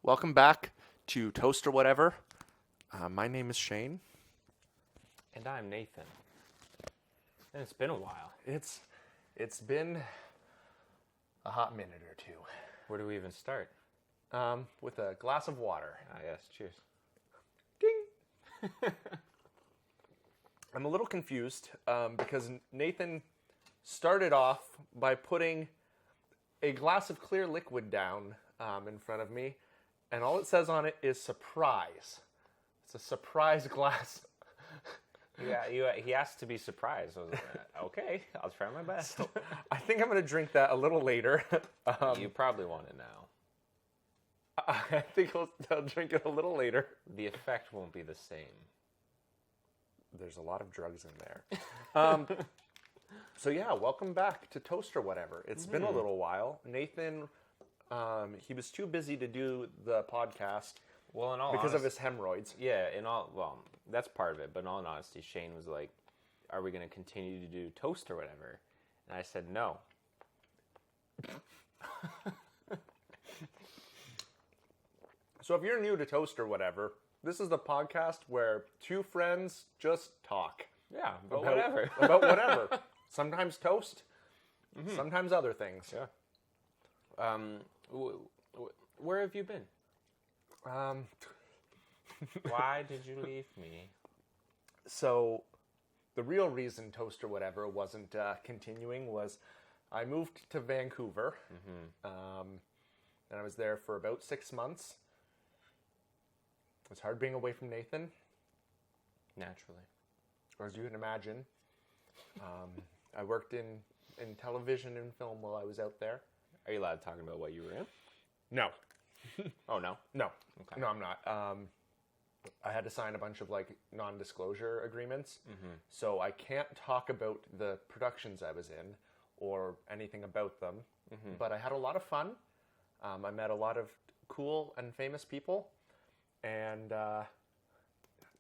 Welcome back to Toast or Whatever. My name is Shane. And I'm Nathan. And it's been a while. It's been a hot minute or two. Where do we even start? With a glass of water. Ah, yes, cheers. Ding! I'm a little confused because Nathan started off by putting a glass of clear liquid down in front of me, and all it says on it is surprise. It's a surprise glass. Yeah, he asked to be surprised. I was like, okay, I'll try my best. So, I think I'm going to drink that a little later. You probably want it now. I think I'll drink it a little later. The effect won't be the same. There's a lot of drugs in there. So yeah, welcome back to Toast or Whatever. It's been a little while. Nathan, he was too busy to do the podcast Well, in all because of his hemorrhoids. Yeah, well, that's part of it. But in all honesty, Shane was like, "Are we going to continue to do Toast or Whatever?" And I said, "No." So if you're new to Toast or Whatever, this is the podcast where two friends just talk. Yeah, but about whatever. About whatever. Sometimes toast, sometimes other things. Yeah. Where have you been? Why did you leave me? So the real reason Toast or Whatever wasn't continuing was I moved to Vancouver, and I was there for about 6 months. It was hard being away from Nathan, Naturally. as you can imagine. I worked in television and film while I was out there. Are you allowed to talk about what you were in? No. Oh, no? No. Okay. No, I'm not. I had to sign a bunch of non-disclosure agreements, so I can't talk about the productions I was in or anything about them. But I had a lot of fun. I met a lot of cool and famous people, and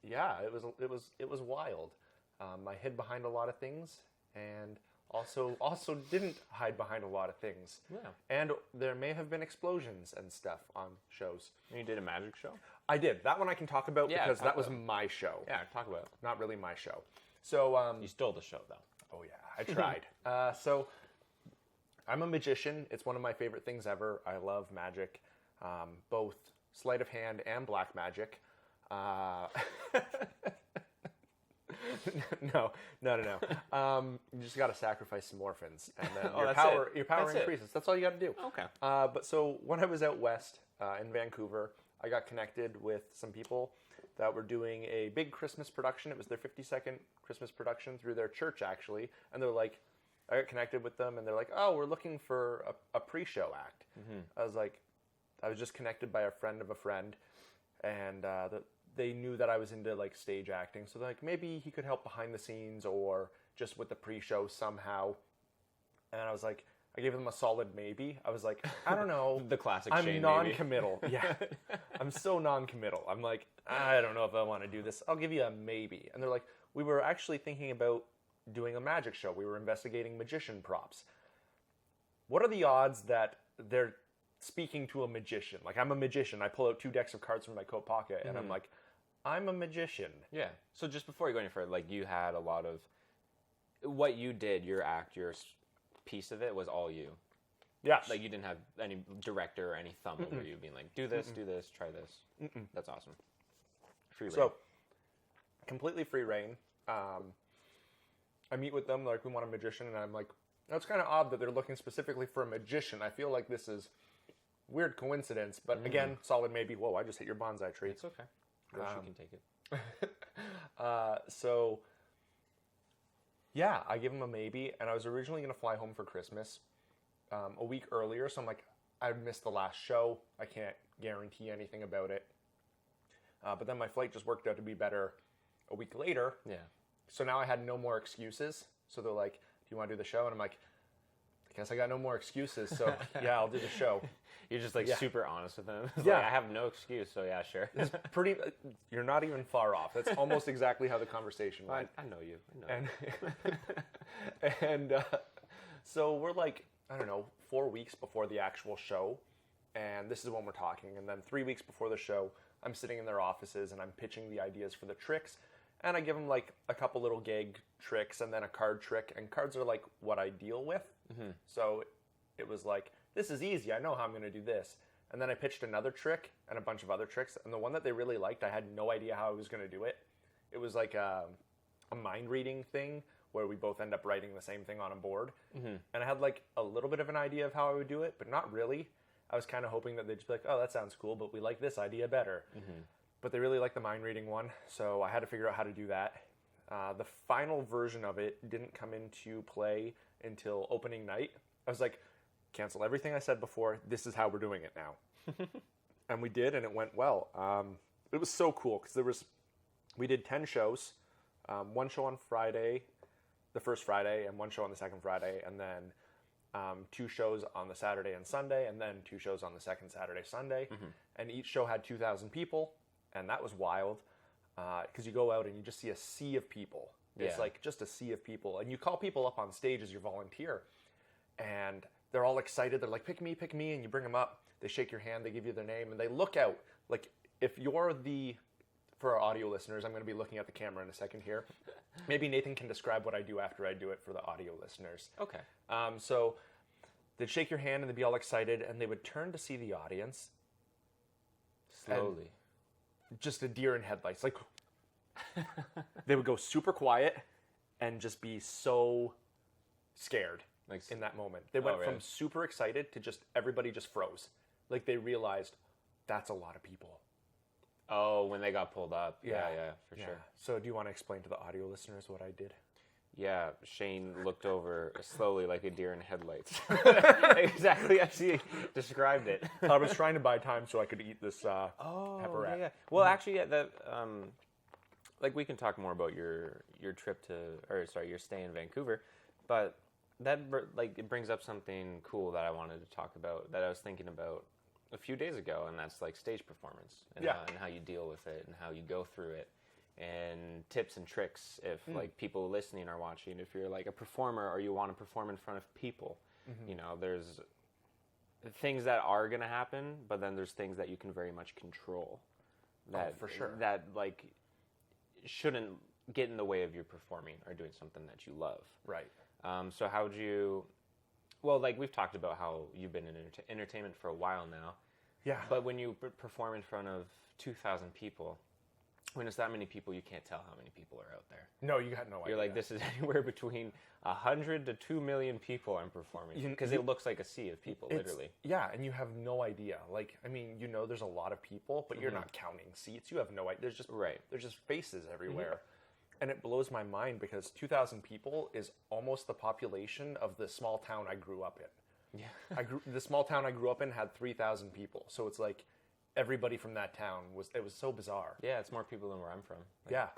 yeah, it was wild. I hid behind a lot of things, and also didn't hide behind a lot of things. Yeah. And there may have been explosions and stuff on shows. You did a magic show? I did. That one I can talk about because that was about my show. Yeah, talk about it. Not really my show. So, You stole the show, though. oh yeah, I tried. So, I'm a magician. It's one of my favorite things ever. I love magic, both sleight of hand and black magic. No. You just got to sacrifice some orphans, and then your power That's it. increases. That's all you got to do. Okay. But so when I was out west in Vancouver, I got connected with some people that were doing a big Christmas production. It was their 52nd Christmas production through their church, actually. And they're like, I got connected with them, and they're like, oh, we're looking for a pre-show act. I was just connected by a friend of a friend, and they knew that I was into stage acting. So they're like, maybe he could help behind the scenes or just with the pre-show somehow. And I was like, I gave them a solid maybe. I was like, I don't know. The classic I'm Shane non-committal. Yeah. I'm so non-committal. I'm like, I don't know if I want to do this. I'll give you a maybe. And they're like, we were actually thinking about doing a magic show. We were investigating magician props. What are the odds that they're speaking to a magician? Like, I'm a magician. I pull out 2 decks of cards from my coat pocket, and I'm like, I'm a magician. Yeah. So just before you go any further, you had a lot of... What you did, your act, your piece of it was all you. Yes. You didn't have any director or any thumb over you being like, do this, try this. That's awesome. Free reign. So, completely free reign. I meet with them, we want a magician, and I'm like, that's kind of odd that they're looking specifically for a magician. I feel like this is weird coincidence, but again, solid maybe. Whoa, I just hit your bonsai tree. It's okay. Yoshi can take it. So, yeah, I give them a maybe, and I was originally going to fly home for Christmas a week earlier, so I'm like, I missed the last show. I can't guarantee anything about it. But then my flight just worked out to be better a week later. Yeah. So now I had no more excuses. So they're like, do you want to do the show? And I'm like, I guess I got no more excuses, so yeah, I'll do the show. You're just super honest with them. Yeah. I have no excuse, so yeah, sure. It's you're not even far off. That's almost exactly how the conversation went. I know you. I know. And so we're I don't know, 4 weeks before the actual show, and this is when we're talking. And then 3 weeks before the show, I'm sitting in their offices and I'm pitching the ideas for the tricks. And I give them like a couple little gag tricks and then a card trick. And cards are like what I deal with. So it was like, this is easy. I know how I'm going to do this. And then I pitched another trick and a bunch of other tricks. And the one that they really liked, I had no idea how I was going to do it. It was like a mind reading thing where we both end up writing the same thing on a board. And I had like a little bit of an idea of how I would do it, but not really. I was kind of hoping that they'd just be like, oh, that sounds cool, but we like this idea better. But they really liked the mind reading one, so I had to figure out how to do that. The final version of it didn't come into play until opening night. I was like, cancel everything I said before. This is how we're doing it now. And we did, and it went well. It was so cool because we did 10 shows, one show on Friday, the first Friday, and one show on the second Friday, and then 2 shows on the Saturday and Sunday, and then 2 shows on the second Saturday, Sunday. And each show had 2,000 people, and that was wild because you go out and you just see a sea of people. It's like just a sea of people. And you call people up on stage as your volunteer, and they're all excited. They're like, pick me, and you bring them up. They shake your hand, they give you their name, and they look out. Like, if you're for our audio listeners, I'm going to be looking at the camera in a second here. Maybe Nathan can describe what I do after I do it for the audio listeners. Okay. So they'd shake your hand and they'd be all excited, and they would turn to see the audience. Slowly. Just a deer in headlights. Like, they would go super quiet and just be so scared in that moment. They went from super excited to just everybody just froze. Like, they realized that's a lot of people. Oh, when they got pulled up. Yeah, for sure. So do you want to explain to the audio listeners what I did? Yeah, Shane looked over slowly like a deer in headlights. Exactly as he described it. I was trying to buy time so I could eat this pepperette. Yeah. Well, actually, like we can talk more about your trip your stay in Vancouver, but that it brings up something cool that I wanted to talk about that I was thinking about a few days ago, and that's like stage performance and how you deal with it and how you go through it. And tips and tricks if like people listening are watching, if you're like a performer or you want to perform in front of people, you know, there's things that are going to happen, but then there's things that you can very much control that for sure that like shouldn't get in the way of your performing or doing something that you love. Right. So how would you, well, like we've talked about how you've been in entertainment for a while now. Yeah. But when you perform in front of 2,000 people, when it's that many people, you can't tell how many people are out there. No, you got no idea. You're like, this is anywhere between 100 to 2 million people I'm performing. Because it looks like a sea of people, literally. Yeah, and you have no idea. Like, I mean, you know there's a lot of people, but you're not counting seats. You have no idea. There's just faces everywhere. And it blows my mind because 2,000 people is almost the population of the small town I grew up in. Yeah. The small town I grew up in had 3,000 people. So it's like, everybody from that town was so bizarre. Yeah, it's more people than where I'm from.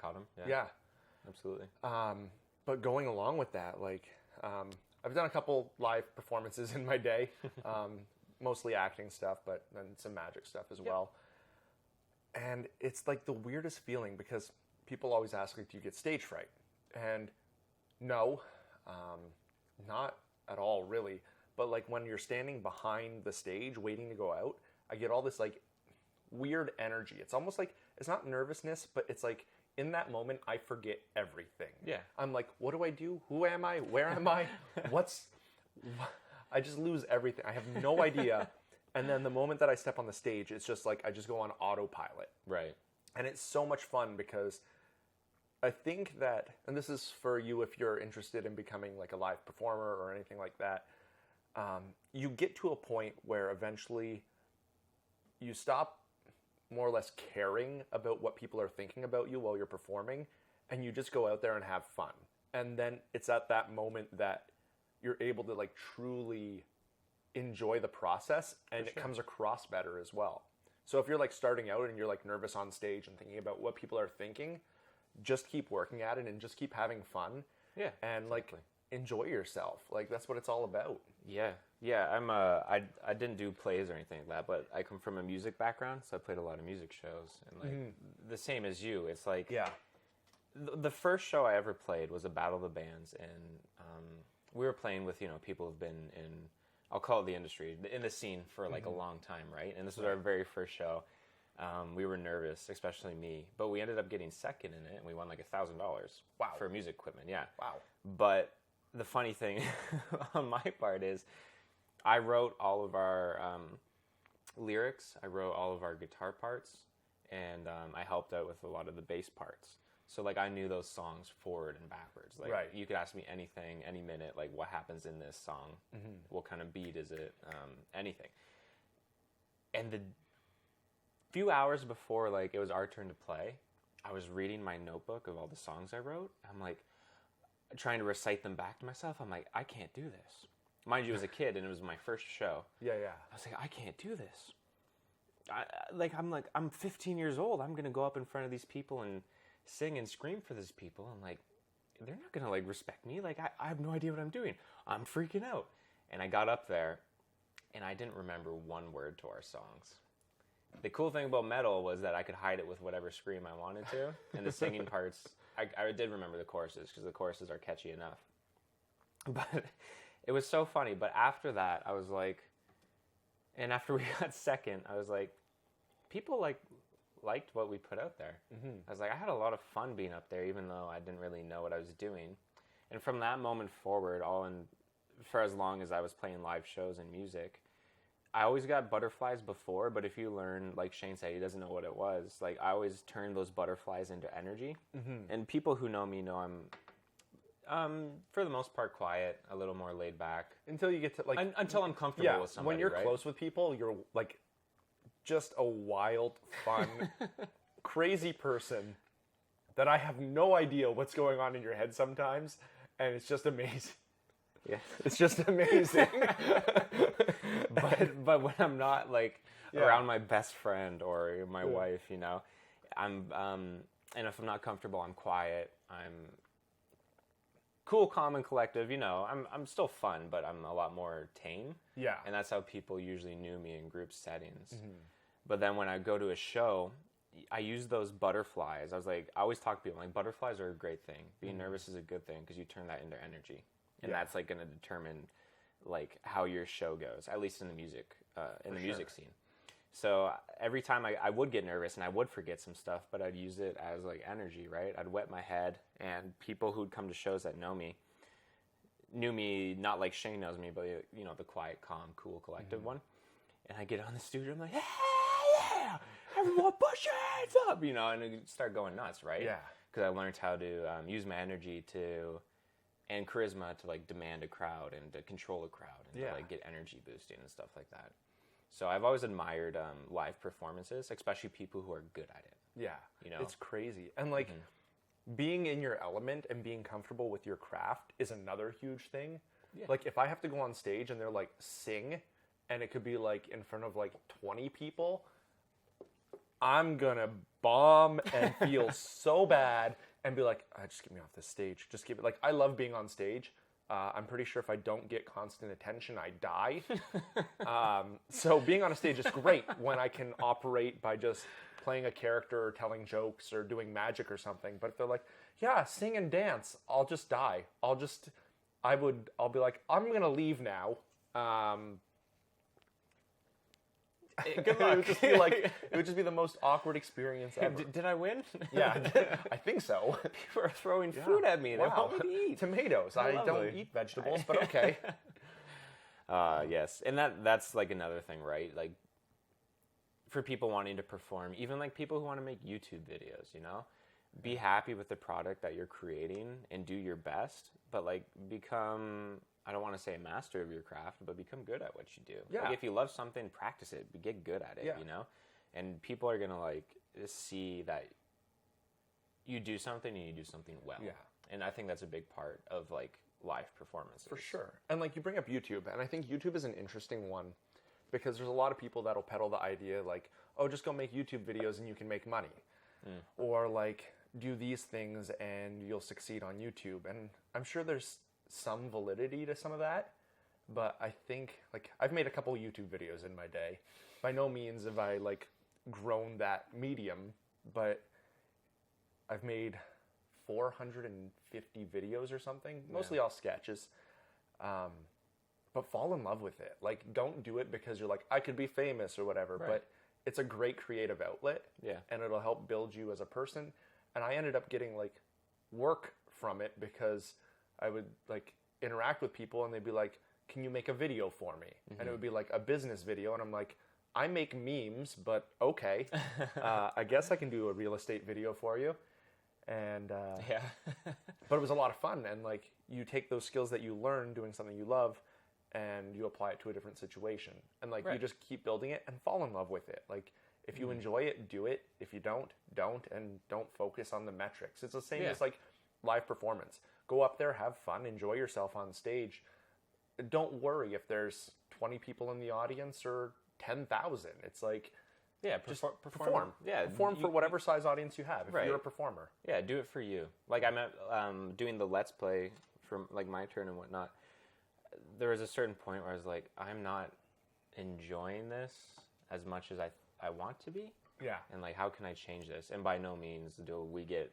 Caught them. Yeah. Absolutely. But going along with that, like, I've done a couple live performances in my day, mostly acting stuff, but then some magic stuff as well. And it's like the weirdest feeling because people always ask, like, do you get stage fright? And no, not at all, really. But like when you're standing behind the stage waiting to go out, I get all this like weird energy. It's almost like, it's not nervousness, but it's like in that moment I forget everything. Yeah. I'm like, what do I do? Who am I? Where am I? I just lose everything. I have no idea. And then the moment that I step on the stage, it's just like I just go on autopilot. Right. And it's so much fun because I think that, and this is for you if you're interested in becoming like a live performer or anything like that, you get to a point where eventually you stop more or less caring about what people are thinking about you while you're performing, and you just go out there and have fun. And then it's at that moment that you're able to like truly enjoy the process, and it comes across better as well. So if you're like starting out and you're like nervous on stage and thinking about what people are thinking, just keep working at it and just keep having fun. Yeah. And like enjoy yourself. Like that's what it's all about. Yeah. Yeah, I didn't do plays or anything like that, but I come from a music background, so I played a lot of music shows, and like the same as you. It's like the first show I ever played was a Battle of the Bands, and we were playing with people who've been in I'll call it the industry, in the scene for like a long time, right? And this was our very first show. We were nervous, especially me, but we ended up getting second in it, and we won like $1,000. Wow. For music equipment, yeah. Wow. But the funny thing on my part is, I wrote all of our lyrics, I wrote all of our guitar parts, and I helped out with a lot of the bass parts. So like I knew those songs forward and backwards. Like you could ask me anything, any minute, like what happens in this song, what kind of beat is it, anything. And the few hours before like it was our turn to play, I was reading my notebook of all the songs I wrote. I'm like trying to recite them back to myself. I'm like, I can't do this. Mind you, as a kid, and it was my first show. Yeah. I was like, I can't do this. I'm 15 years old. I'm gonna go up in front of these people and sing and scream for these people. I'm like, they're not gonna like respect me. Like I have no idea what I'm doing. I'm freaking out. And I got up there, and I didn't remember one word to our songs. The cool thing about metal was that I could hide it with whatever scream I wanted to, and the singing parts, I did remember the choruses, because the choruses are catchy enough. But it was so funny. But after that, I was like, and after we got second, I was like, people liked what we put out there. I was like, I had a lot of fun being up there, even though I didn't really know what I was doing. And from that moment forward, for as long as I was playing live shows and music, I always got butterflies before, but if you learn, like Shane said, he doesn't know what it was. Like, I always turned those butterflies into energy. And people who know me know I'm, for the most part, quiet, a little more laid back. Until you get to, like... Until I'm comfortable with somebody, when you're right? close with people, you're, like, just a wild, fun, crazy person that I have no idea what's going on in your head sometimes, and it's just amazing. Yeah. It's just amazing. but when I'm not like around my best friend or my wife, you know, I'm and if I'm not comfortable, I'm quiet. I'm cool, calm, and collective. You know, I'm still fun, but I'm a lot more tame. Yeah. And that's how people usually knew me in group settings. But then when I go to a show, I use those butterflies. I always talk to people, like, butterflies are a great thing. Being nervous is a good thing because you turn that into energy. And that's, like, going to determine, like, how your show goes, at least in the music, music scene. So every time I would get nervous and I would forget some stuff, but I'd use it as, like, energy, right? I'd wet my head, and people who'd come to shows that knew me not like Shane knows me, but, you know, the quiet, calm, cool, collective one. And I get on the studio, I'm like, yeah, everyone push your hands up, you know, and it start going nuts, right? Yeah. Because I learned how to use my energy and charisma to, like, demand a crowd and to control a crowd and to, like, get energy boosting and stuff like that. So I've always admired live performances, especially people who are good at it. Yeah. You know? It's crazy. And, like, being in your element and being comfortable with your craft is another huge thing. Yeah. Like, if I have to go on stage and they're like, sing, and it could be, like, in front of, like, 20 people, I'm gonna bomb and feel so bad and be like, just get me off this stage. Just give it. Like, I love being on stage. I'm pretty sure if I don't get constant attention, I die. So being on a stage is great when I can operate by just playing a character or telling jokes or doing magic or something. But if they're like, yeah, sing and dance, I'll just die. I'll be like, I'm gonna leave now. Good luck. It would just be the most awkward experience ever. Did I win? Yeah, I think so. People are throwing food at me. They want me to eat tomatoes. I don't eat vegetables, but okay. Yes, and that's like another thing, right? Like, for people wanting to perform, even like people who want to make YouTube videos, you know, be happy with the product that you're creating and do your best, but like become, I don't want to say a master of your craft, but become good at what you do. Yeah. Like, if you love something, practice it. Get good at it, you know? And people are going to, like, see that you do something and you do something well. Yeah. And I think that's a big part of, like, live performances. For sure. And, like, you bring up YouTube, and I think YouTube is an interesting one because there's a lot of people that'll peddle the idea, like, oh, just go make YouTube videos and you can make money. Or, like, do these things and you'll succeed on YouTube. And I'm sure there's some validity to some of that, but I think, like, I've made a couple YouTube videos in my day. By no means have I, like, grown that medium, but I've made 450 videos or something, mostly all sketches. But but fall in love with it. Like, don't do it because you're like, I could be famous or whatever, Right. but it's a great creative outlet. Yeah. And it'll help build you as a person. And I ended up getting like work from it because I would like interact with people and they'd be like, can you make a video for me? And it would be like a business video. And I'm like, I make memes, but okay. I guess I can do a real estate video for you. And, Yeah. but it was a lot of fun. And like, you take those skills that you learn doing something you love and you apply it to a different situation. And like, you Right. just keep building it and fall in love with it. Like, if you enjoy it, do it. If you don't, and don't focus on the metrics. It's the same Yeah. as like live performance. Go up there, have fun, enjoy yourself on stage. Don't worry if there's 20 people in the audience or 10,000. It's like, Yeah, just perform. Yeah, perform for whatever size audience you have. If Right. you're a performer. Yeah, do it for you. Like I'm at, doing the Let's Play for like my turn and whatnot. There was a certain point where I was like, I'm not enjoying this as much as I want to be, Yeah. and like, how can I change this? And by no means do we get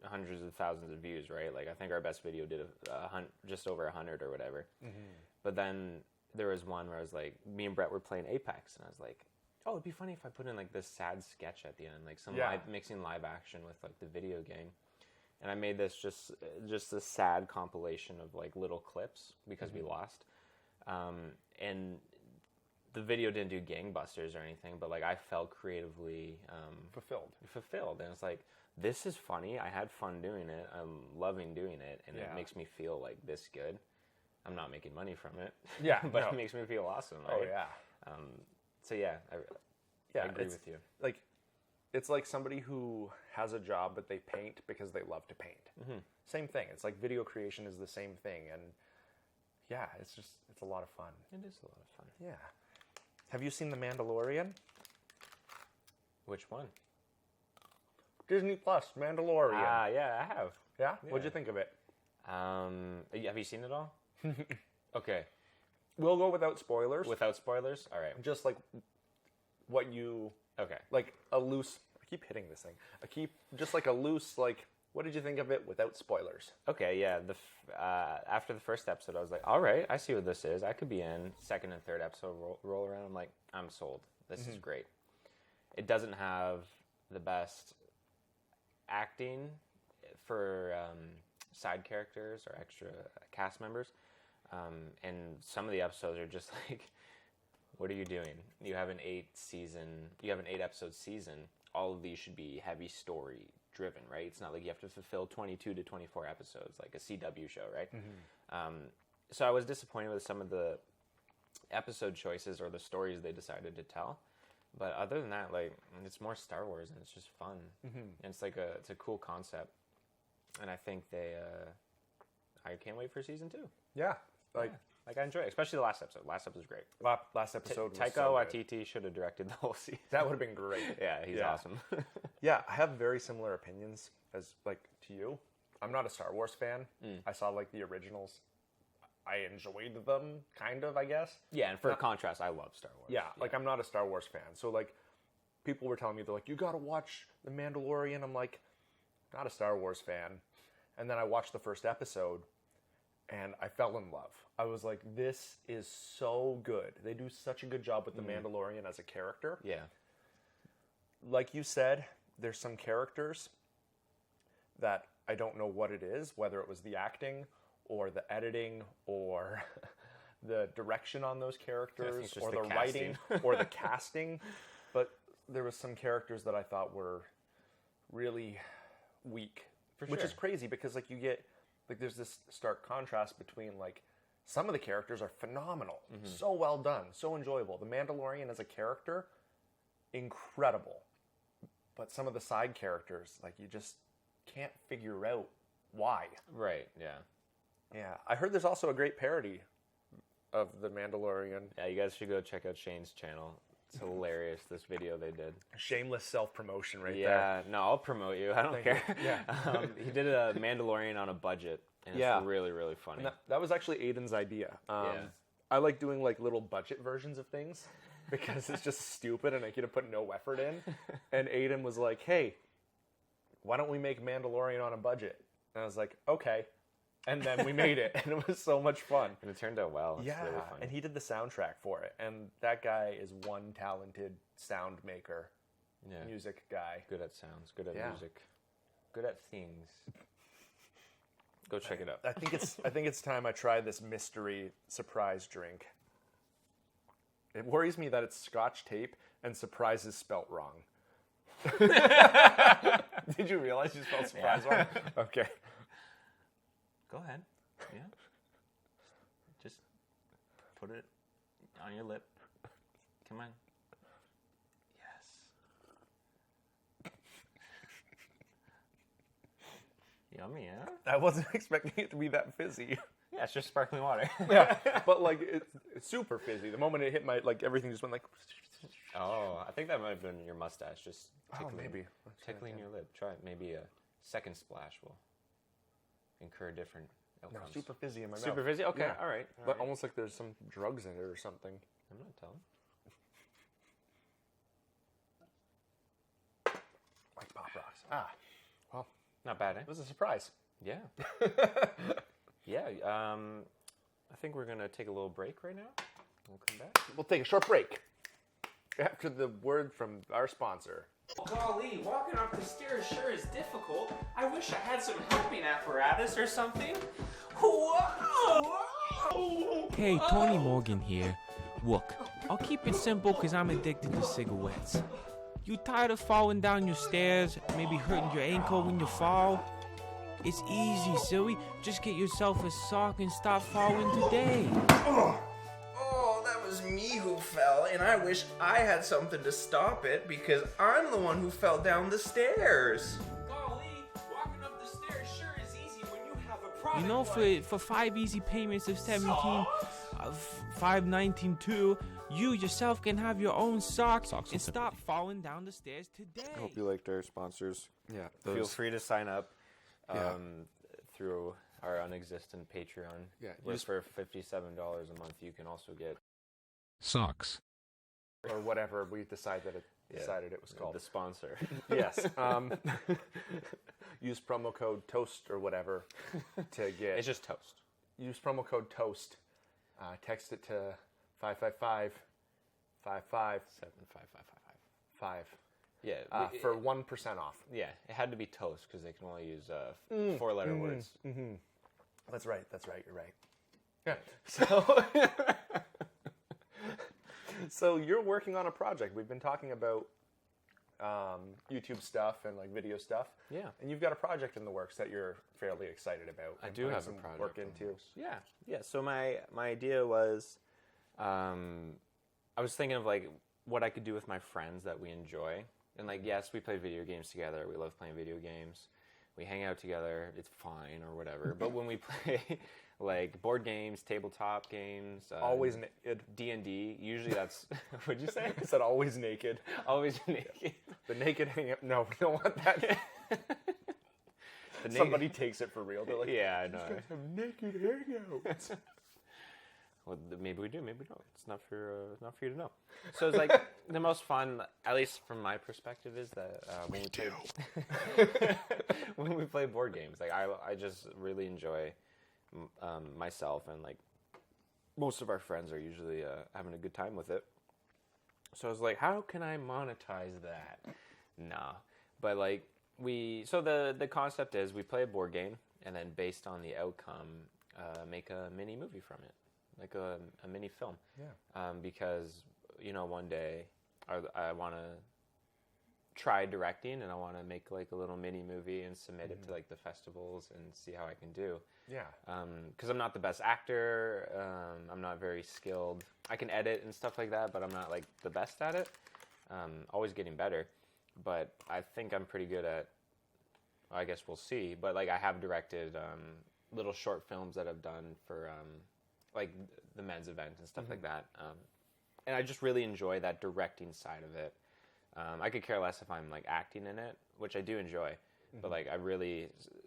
hundreds of thousands of views, right? Like I think our best video did just over 100 or whatever. But then there was one where I was like, me and Brett were playing Apex, and I was like, oh, it'd be funny if I put in like this sad sketch at the end, like some mixing live action with like the video game. And I made this just a sad compilation of like little clips because we lost. And the video didn't do gangbusters or anything, but like I felt creatively fulfilled. And it's like, this is funny. I had fun doing it. I'm loving doing it, and it makes me feel like this good. I'm not making money from it. Yeah, but no. it makes me feel awesome. Oh, Right? yeah. So yeah, I agree with you. Like, it's like somebody who has a job, but they paint because they love to paint. Same thing. It's like video creation is the same thing. And yeah, it's a lot of fun. It is a lot of fun. Yeah. Have you seen The Mandalorian? Which one? Disney Plus, Mandalorian. Yeah, I have. Yeah? What'd you think of it? Have you seen it all? Okay. We'll go without spoilers. Without spoilers? All right. Just like what you, Okay. like a loose, I keep hitting this thing. Just like a loose, like, what did you think of it without spoilers? Okay, yeah. After the first episode, I was like, all right, I see what this is. I could be in. Second and third episode roll around. I'm like, I'm sold. This is great. It doesn't have the best acting for side characters or extra cast members. And some of the episodes are just like, what are you doing? You have an 8-episode season. All of these should be heavy story driven, right? It's not like you have to fulfill 22 to 24 episodes like a CW show, right? So I was disappointed with some of the episode choices or the stories they decided to tell. But other than that, like, it's more Star Wars and it's just fun. And it's like it's a cool concept. And I think I can't wait for season 2. Yeah. Like I enjoy it, especially the last episode. Last episode was great. Last episode was Taika so good. Waititi should have directed the whole season. That would have been great. Yeah, he's awesome. Yeah, I have very similar opinions as like to you. I'm not a Star Wars fan. I saw like the originals. I enjoyed them, kind of, I guess. Yeah, and for contrast, I love Star Wars. Yeah, like I'm not a Star Wars fan. So like people were telling me, they're like, you gotta watch The Mandalorian. I'm like, not a Star Wars fan. And then I watched the first episode and I fell in love. I was like, this is so good. They do such a good job with The Mandalorian as a character. Yeah. Like you said, there's some characters that I don't know what it is, whether it was the acting or the editing or the direction on those characters or the writing or the casting. But there was some characters that I thought were really weak, which is crazy because like you get, like there's this stark contrast between like some of the characters are phenomenal, so well done, so enjoyable. The Mandalorian as a character, incredible. But some of the side characters, like you just can't figure out why. Right, yeah. Yeah, I heard there's also a great parody of The Mandalorian. Yeah, you guys should go check out Shane's channel. It's hilarious, this video they did. Shameless self-promotion right there. Yeah, no, I'll promote you. I don't care. Yeah. He did a Mandalorian on a budget, and it's really, really funny. And that was actually Aiden's idea. I like doing like little budget versions of things because it's just stupid and I get to put no effort in. And Aiden was like, hey, why don't we make Mandalorian on a budget? And I was like, okay. And then we made it, and it was so much fun. And it turned out well. It's Yeah, really fun. and he did the soundtrack for it. And that guy is one talented sound maker, music guy. Good at sounds, good at Yeah. music, good at things. Go check it out. I think it's time I try this mystery surprise drink. It worries me that it's Scotch tape and surprise is spelt wrong. Did you realize you spelled surprise wrong? Okay. Go ahead. Yeah. Just put it on your lip. Come on. Yes. Yummy, yeah? I wasn't expecting it to be that fizzy. Yeah, it's just sparkling water. Yeah, but like it's super fizzy. The moment it hit my, like everything just went like. Oh, I think that might have been your mustache just tickling, maybe. tickling your lip. Try it. Maybe a second splash will incur different No, outcomes. super fizzy in my mouth. Super fizzy? Okay, Yeah. all right. But almost like there's some drugs in it or something. I'm not telling. Like Pop Rocks. Ah, well, Not bad, eh? it was a surprise. Yeah. Yeah. I think we're going to take a little break right now. We'll come back. We'll take a short break after the word from our sponsor. Golly, walking up the stairs sure is difficult. I wish I had some helping apparatus or something. Whoa! Hey, Tony Morgan here. Look, I'll keep it simple because I'm addicted to cigarettes. You tired of falling down your stairs, maybe hurting your ankle when you fall? It's easy, silly. Just get yourself a sock and stop falling today. Oh, that was me who fell, and I wish I had something to stop it because I'm the one who fell down the stairs. Golly, walking up the stairs sure is easy when you have a product. You know, for 5 easy payments of 17, 519.2, you yourself can have your own socks and stop falling down the stairs today. I hope you liked our sponsors. Yeah, Feel free to sign up Yeah. through our unexistent Patreon. Yeah, Where for $57 a month, you can also get Socks. or whatever we decided it was called. the sponsor. Yes. Use promo code TOAST or whatever to get. It's just toast. Use promo code TOAST. Text it to 555 55 75555. 5 Yeah. for 1% off. Yeah, it had to be toast because they can only use 4-letter words. That's right. You're right. Yeah. So, so you're working on a project. We've been talking about YouTube stuff and like video stuff. Yeah. And you've got a project in the works that you're fairly excited about. I and do putting have a some project work in into. the works. Yeah. So my idea was, I was thinking of like what I could do with my friends that we enjoy. And like, yes, we play video games together. We love playing video games. We hang out together. It's fine or whatever. But when we play like board games, tabletop games, Always naked. D&D, usually that's, what'd you say? I said always naked. Always naked. The naked hangout. No, we don't want that. Somebody takes it for real. They're like, yeah, I know. "These guys have naked hangouts." Well, maybe we do, maybe we don't. It's not for you to know. So it's like the most fun, at least from my perspective, is that when we play when we play board games. Like I just really enjoy myself, and like most of our friends are usually having a good time with it. So I was like, how can I monetize that? No, but like so the concept is we play a board game, and then based on the outcome, make a mini movie from it. Like a mini film. Yeah. Because, one day I want to try directing, and I want to make like a little mini movie and submit it to like the festivals and see how I can do. Yeah. Because I'm not the best actor. I'm not very skilled. I can edit and stuff like that, but I'm not like the best at it. Always getting better. But I think I'm pretty good at, I guess we'll see. But like I have directed little short films that I've done for like the men's event and stuff like that. And I just really enjoy that directing side of it. I could care less if I'm like acting in it, which I do enjoy. But like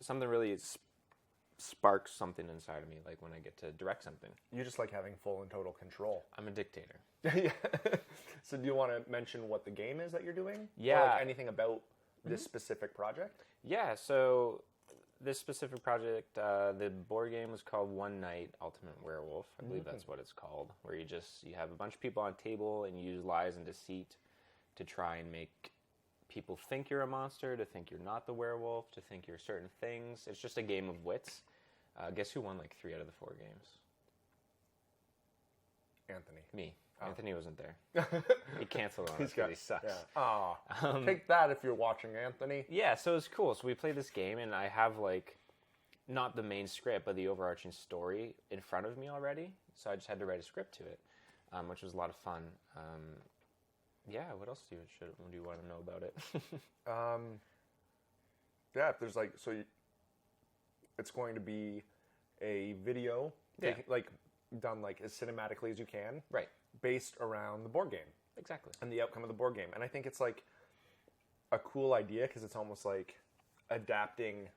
something really sparks something inside of me, like when I get to direct something. You just like having full and total control. I'm a dictator. Yeah. So do you want to mention what the game is that you're doing? Yeah. Or like anything about this specific project? Yeah, so this specific project, the board game was called One Night Ultimate Werewolf. I believe that's what it's called. Where you have a bunch of people on a table and you use lies and deceit to try and make people think you're a monster, to think you're not the werewolf, to think you're certain things. It's just a game of wits. Guess who won like 3 out of the 4 games? Anthony. Me. Oh. Anthony wasn't there. He canceled on us because he sucks. Yeah. Aw. Take that if you're watching, Anthony. Yeah, so it's cool. So we played this game, and I have, like, not the main script, but the overarching story in front of me already. So I just had to write a script to it, which was a lot of fun. Yeah, what else do you want to know about it? Yeah, if there's, like, it's going to be a video, done, like, as cinematically as you can. Right. Based around the board game. Exactly. And the outcome of the board game. And I think it's like a cool idea because it's almost like adapting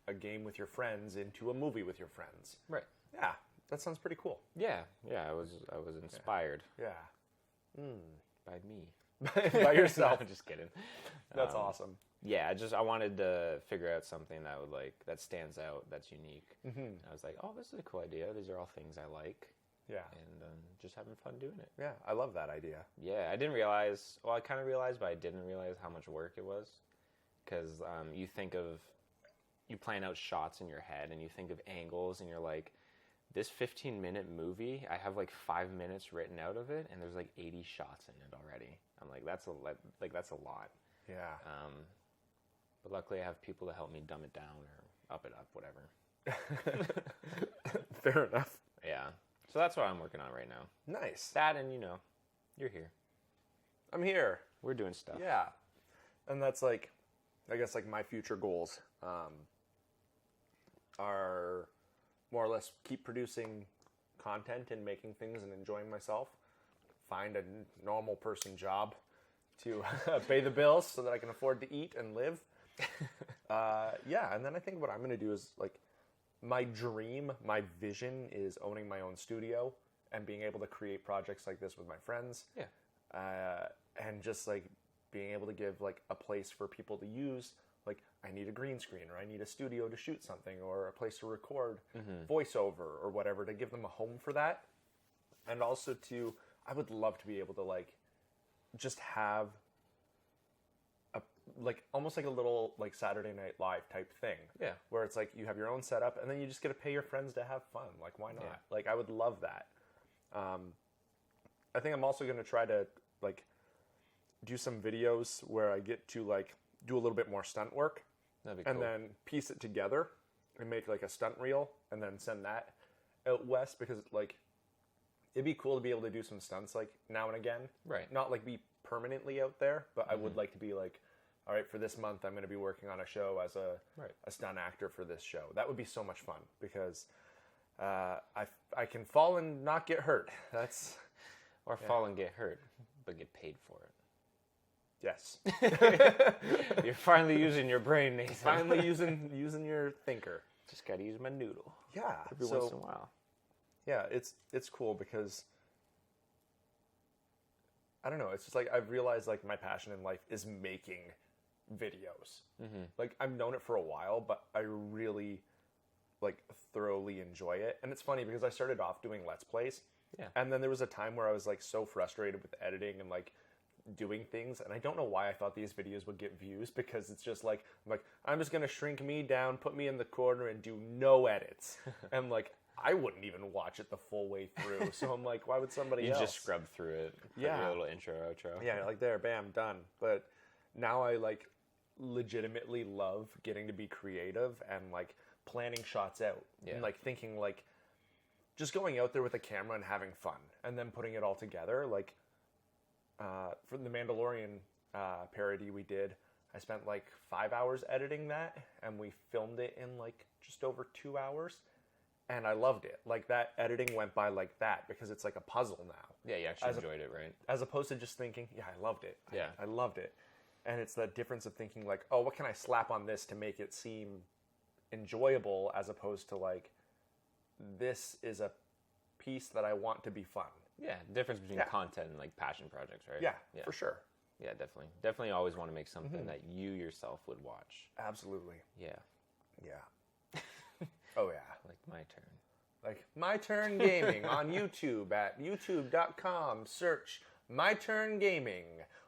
a game with your friends into a movie with your friends. Right. Yeah, that sounds pretty cool. Yeah, I was inspired. Yeah. By me. By yourself. No, just kidding. That's awesome. Yeah, I wanted to figure out something that stands out, that's unique. Mm-hmm. I was like, oh, this is a cool idea. These are all things I like. Yeah. And just having fun doing it. Yeah, I love that idea. Yeah, I didn't realize, I kind of realized, but I didn't realize how much work it was. Because you plan out shots in your head and you think of angles and you're like, this 15-minute movie, I have like 5 minutes written out of it and there's like 80 shots in it already. I'm like, that's a lot. Yeah. But luckily I have people to help me dumb it down or up it up, whatever. Fair enough. Yeah. So that's what I'm working on right now. Nice. That and, you're here. I'm here. We're doing stuff. Yeah. And that's like, I guess like my future goals are more or less keep producing content and making things and enjoying myself. Find a normal person job to pay the bills so that I can afford to eat and live. Yeah. And then I think what I'm going to do is like, my dream, my vision is owning my own studio and being able to create projects like this with my friends. Yeah. And just like being able to give like a place for people to use. Like I need a green screen or I need a studio to shoot something or a place to record voiceover or whatever, to give them a home for that. And also I would love to be able to like just have like almost like a little like Saturday Night Live type thing. Yeah. Where it's like you have your own setup and then you just get to pay your friends to have fun. Like why not? Yeah. Like I would love that. I think I'm also going to try to like do some videos where I get to like do a little bit more stunt work. That'd be and cool. then piece it together and make like a stunt reel and then send that out west, because like it'd be cool to be able to do some stunts like now and again. Right. Not like be permanently out there, but I would like to be like, all right, for this month, I'm going to be working on a show as a stunt actor for this show. That would be so much fun because I can fall and not get hurt. That's Or fall and get hurt, but get paid for it. yes. You're finally using your brain, Nathan. Finally using your thinker. Just gotta use my noodle Yeah. every once in a while. Yeah, it's cool because I don't know. It's just like I've realized like my passion in life is making videos. Like I've known it for a while, but I really like thoroughly enjoy it. And it's funny because I started off doing Let's Plays. Yeah. And then there was a time where I was like so frustrated with editing and like doing things, and I don't know why I thought these videos would get views, because it's just like I'm just gonna shrink me down, put me in the corner, and do no edits. And like I wouldn't even watch it the full way through. So I'm like, why would somebody else? You just scrub through it. Yeah. Your little intro, outro. Yeah, like there, bam, done. But now I like legitimately love getting to be creative and like planning shots out and like thinking like just going out there with a camera and having fun and then putting it all together. Like for the Mandalorian parody we did, I spent like 5 hours editing that, and we filmed it in like just over 2 hours. And I loved it. Like that editing went by like that because it's like a puzzle now. Yeah, you actually enjoyed it, right? As opposed to just thinking, yeah, I loved it. Yeah. I loved it. And it's that difference of thinking like, oh, what can I slap on this to make it seem enjoyable, as opposed to like, this is a piece that I want to be fun. Yeah, the difference between content and like passion projects, right? Yeah, for sure. Yeah, definitely. Definitely always want to make something that you yourself would watch. Absolutely. Yeah. Yeah. Oh, yeah. Like my turn. Like My Turn Gaming on YouTube at youtube.com. Search My Turn Gaming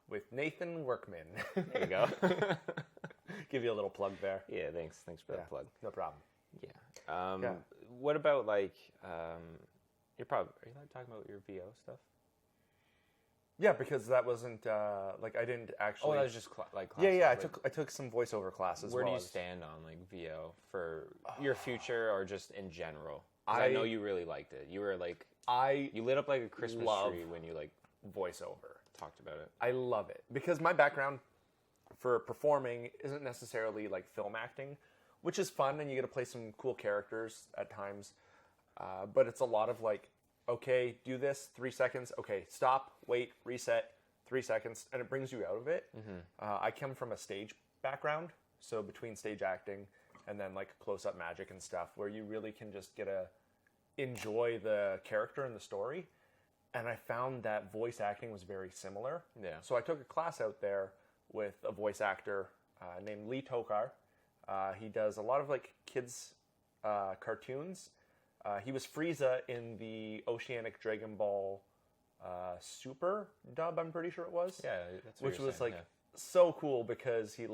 with Nathan Workman. There you go. Give you a little plug there. Yeah, thanks for that plug. No problem. Yeah. Yeah. What about like are you talking about your VO stuff? Yeah, because that wasn't like I didn't actually. Oh, that was just like Yeah, yeah. classes, I took some voiceover classes. Where do while you I was- stand on like VO for your future or just in general? 'Cause I know you really liked it. You were like you lit up like a Christmas tree when you like voiceover. talked about it. I love it because my background for performing isn't necessarily like film acting, which is fun and you get to play some cool characters at times. But it's a lot of like, okay, do this, 3 seconds. Okay, stop, wait, reset, 3 seconds, and it brings you out of it. I come from a stage background, so between stage acting and then like close-up magic and stuff, where you really can just get to enjoy the character and the story. And I found that voice acting was very similar. Yeah. So I took a class out there with a voice actor named Lee Tokar. He does a lot of like kids cartoons. He was Frieza in the Oceanic Dragon Ball Super dub, I'm pretty sure it was. Yeah, that's what Which you're was saying, like so cool because he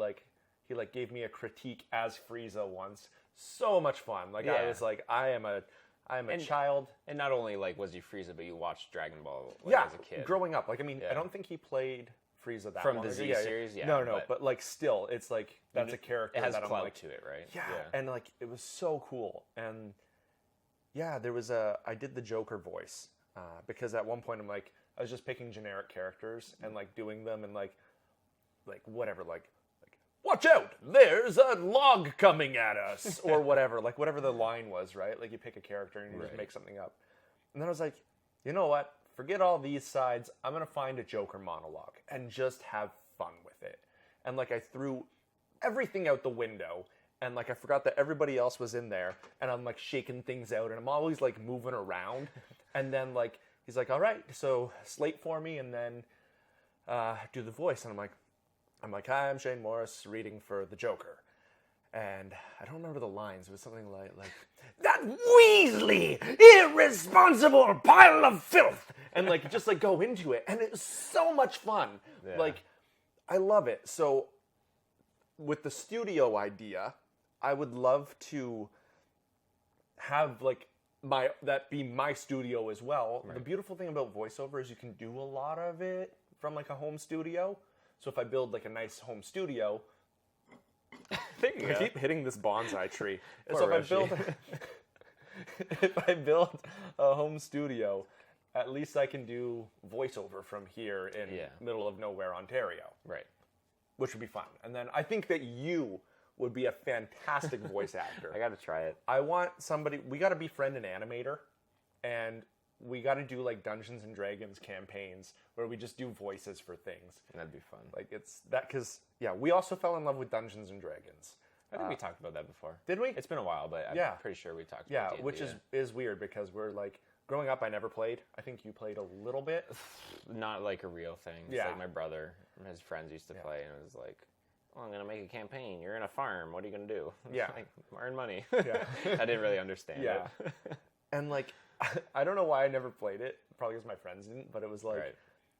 gave me a critique as Frieza once. So much fun. Like I Yeah. was like, I am a child. And not only like was he Frieza, but you watched Dragon Ball as a kid. Growing up. Like I mean, Yeah. I don't think he played Frieza that From long the ago. Z series, yeah, No, but like still, it's like that's a character It has that I'm clout like, to it, right? yeah, and like it was so cool. And yeah, I did the Joker voice because at one point I was just picking generic characters and like doing them and like whatever, like watch out, there's a log coming at us or whatever, like whatever the line was, right? Like you pick a character and you just make something up. And then I was like, you know what? Forget all these sides. I'm going to find a Joker monologue and just have fun with it. And like I threw everything out the window and like I forgot that everybody else was in there and I'm like shaking things out and I'm always like moving around. And then like he's like, all right, so slate for me and then do the voice. And I'm like, hi, I'm Shane Morris reading for the Joker. And I don't remember the lines. It was something like that Weasley, irresponsible pile of filth. And like just like go into it. And it was so much fun. Yeah. Like I love it. So with the studio idea, I would love to have like that be my studio as well. Right. The beautiful thing about voiceover is you can do a lot of it from like a home studio. So if I build like a nice home studio, I keep hitting this bonsai tree. So if I build a home studio, at least I can do voiceover from here in middle of nowhere, Ontario. Right. Which would be fun. And then I think that you would be a fantastic voice actor. I got to try it. I want somebody, we got to befriend an animator, and we got to do like Dungeons and Dragons campaigns where we just do voices for things. That'd be fun. Like it's that, because we also fell in love with Dungeons and Dragons. I think we talked about that before. Did we? It's been a while, but I'm pretty sure we talked about Yeah, D&D, which is weird because we're like, growing up I never played. I think you played a little bit. Not like a real thing. It's like my brother and his friends used to play, and it was like, oh, I'm going to make a campaign. You're in a farm. What are you going to do? Yeah. Like, earn money. Yeah. I didn't really understand it. And like, I don't know why I never played it. Probably because my friends didn't, but it was like,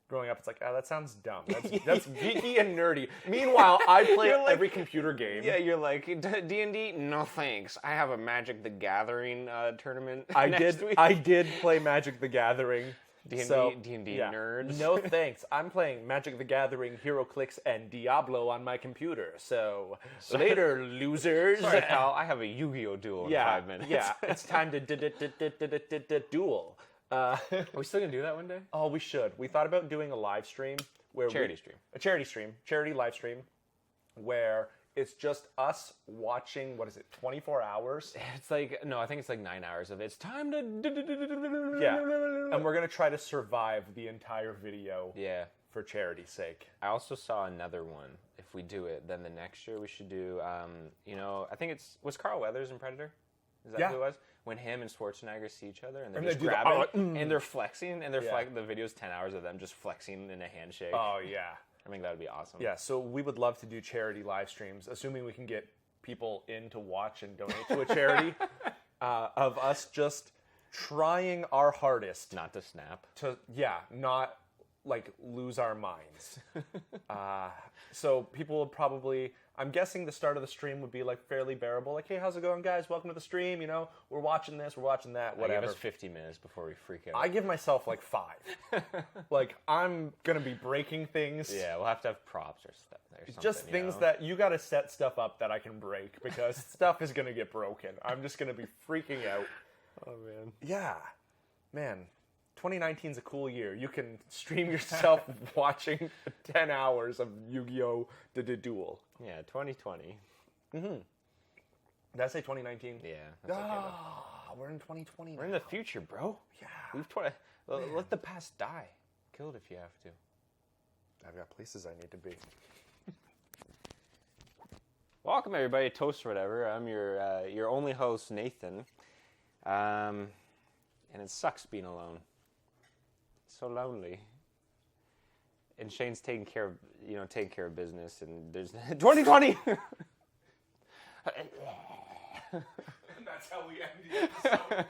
growing up, it's like, that sounds dumb. That's geeky and nerdy. Meanwhile, I play like, every computer game. Yeah, you're like, D&D? No thanks. I have a Magic the Gathering tournament I next week. did play Magic the Gathering. D&D, so, D&D nerds. No thanks. I'm playing Magic the Gathering, HeroClix, and Diablo on my computer. So later, losers. Sorry, pal. I have a Yu-Gi-Oh duel in 5 minutes. Yeah, it's time to duel. Are we still gonna do that one day? Oh, we should. We thought about doing a live stream where a charity live stream, where it's just us watching. What is it? 24 hours. It's like I think it's like 9 hours of it. It's time to and we're gonna try to survive the entire video. Yeah. For charity's sake. I also saw another one. If we do it, then the next year we should do. I think was Carl Weathers in Predator? Is that who it was? When him and Schwarzenegger see each other and they're just grabbing and they're flexing and the video's 10 hours of them just flexing in a handshake. Oh yeah. I think that would be awesome. Yeah, so we would love to do charity live streams, assuming we can get people in to watch and donate to a charity of us just trying our hardest Not to snap. to not like lose our minds. So people would probably, I'm guessing the start of the stream would be like fairly bearable. Like, hey, how's it going, guys? Welcome to the stream. You know, we're watching this, we're watching that, whatever. Give us 50 minutes before we freak out. I give myself like 5. Like, I'm gonna be breaking things. Yeah, we'll have to have props or stuff. Or something, Just things that you gotta set stuff up that I can break because stuff is gonna get broken. I'm just gonna be freaking out. Oh man. Yeah, man. 2019 is a cool year. You can stream yourself watching 10 hours of Yu-Gi-Oh! The Duel. Yeah, 2020. Did I say 2019? Yeah. That's okay, We're in 2020 we're in the future, bro. Yeah. Let the past die. Kill it if you have to. I've got places I need to be. Welcome everybody, Toast or whatever. I'm your only host, Nathan. And it sucks being alone. So lonely. And Shane's taking care of business, and there's 2020. That's how we end the episode.